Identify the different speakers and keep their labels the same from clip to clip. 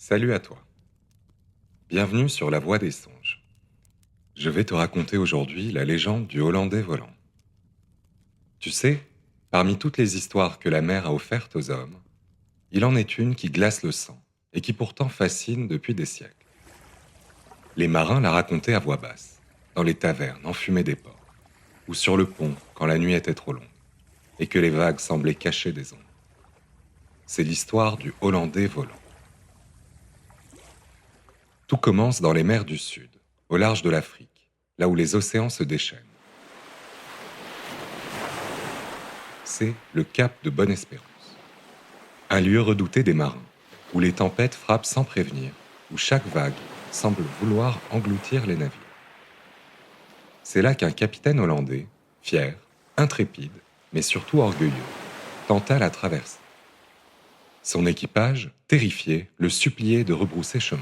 Speaker 1: Salut à toi. Bienvenue sur La Voie des Songes. Je vais te raconter aujourd'hui la légende du Hollandais volant. Tu sais, parmi toutes les histoires que la mer a offertes aux hommes, il en est une qui glace le sang et qui pourtant fascine depuis des siècles. Les marins la racontaient à voix basse, dans les tavernes enfumées des ports, ou sur le pont quand la nuit était trop longue et que les vagues semblaient cacher des ombres. C'est l'histoire du Hollandais volant. Tout commence dans les mers du Sud, au large de l'Afrique, là où les océans se déchaînent. C'est le cap de Bonne-Espérance. Un lieu redouté des marins, où les tempêtes frappent sans prévenir, où chaque vague semble vouloir engloutir les navires. C'est là qu'un capitaine hollandais, fier, intrépide, mais surtout orgueilleux, tenta la traversée. Son équipage, terrifié, le suppliait de rebrousser chemin.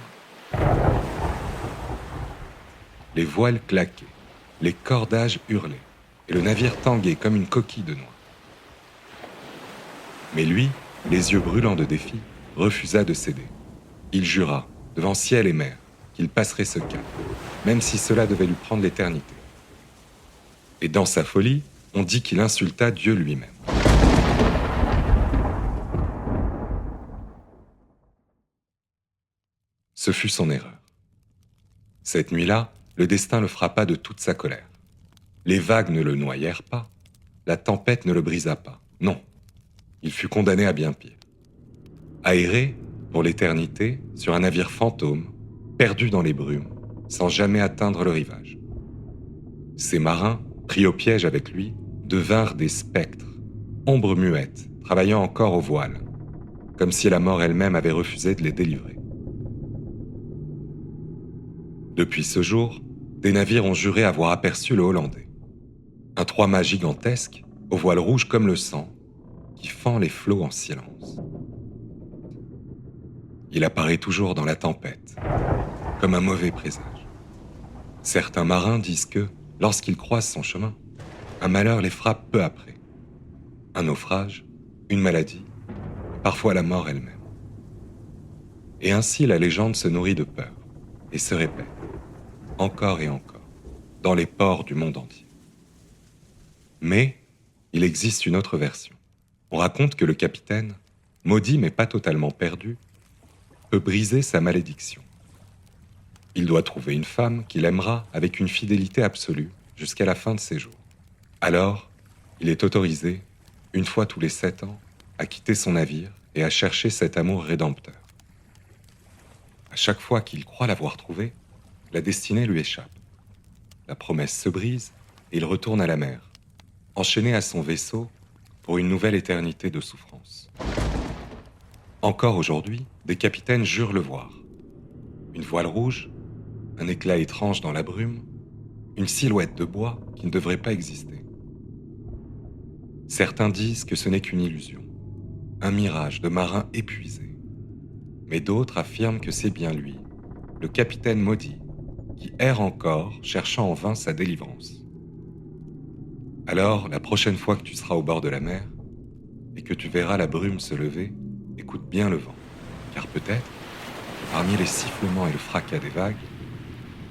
Speaker 1: Les voiles claquaient, les cordages hurlaient, et le navire tanguait comme une coquille de noix. Mais lui, les yeux brûlants de défi, refusa de céder. Il jura, devant ciel et mer, qu'il passerait ce cap, même si cela devait lui prendre l'éternité. Et dans sa folie, on dit qu'il insulta Dieu lui-même. Ce fut son erreur. Cette nuit-là, le destin le frappa de toute sa colère. Les vagues ne le noyèrent pas, la tempête ne le brisa pas. Non, il fut condamné à bien pire. Aéré, pour l'éternité, sur un navire fantôme, perdu dans les brumes, sans jamais atteindre le rivage. Ces marins, pris au piège avec lui, devinrent des spectres, ombres muettes, travaillant encore aux voiles, comme si la mort elle-même avait refusé de les délivrer. Depuis ce jour, des navires ont juré avoir aperçu le Hollandais. Un trois-mâts gigantesque, aux voiles rouges comme le sang, qui fend les flots en silence. Il apparaît toujours dans la tempête, comme un mauvais présage. Certains marins disent que, lorsqu'ils croisent son chemin, un malheur les frappe peu après. Un naufrage, une maladie, et parfois la mort elle-même. Et ainsi la légende se nourrit de peur, et se répète, encore et encore, dans les ports du monde entier. Mais il existe une autre version. On raconte que le capitaine, maudit mais pas totalement perdu, peut briser sa malédiction. Il doit trouver une femme qu'il aimera avec une fidélité absolue jusqu'à la fin de ses jours. Alors, il est autorisé, une fois tous les 7 ans, à quitter son navire et à chercher cet amour rédempteur. À chaque fois qu'il croit l'avoir trouvé, la destinée lui échappe. La promesse se brise et il retourne à la mer, enchaîné à son vaisseau pour une nouvelle éternité de souffrance. Encore aujourd'hui, des capitaines jurent le voir. Une voile rouge, un éclat étrange dans la brume, une silhouette de bois qui ne devrait pas exister. Certains disent que ce n'est qu'une illusion, un mirage de marins épuisés. Mais d'autres affirment que c'est bien lui, le capitaine maudit, qui erre encore, cherchant en vain sa délivrance. Alors, la prochaine fois que tu seras au bord de la mer, et que tu verras la brume se lever, écoute bien le vent, car peut-être, parmi les sifflements et le fracas des vagues,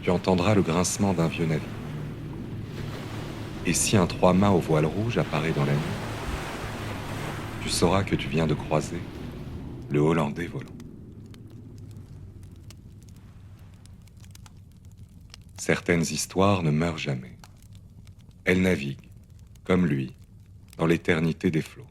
Speaker 1: tu entendras le grincement d'un vieux navire. Et si un trois-mâts aux voiles rouges apparaît dans la nuit, tu sauras que tu viens de croiser le Hollandais volant. Certaines histoires ne meurent jamais. Elles naviguent, comme lui, dans l'éternité des flots.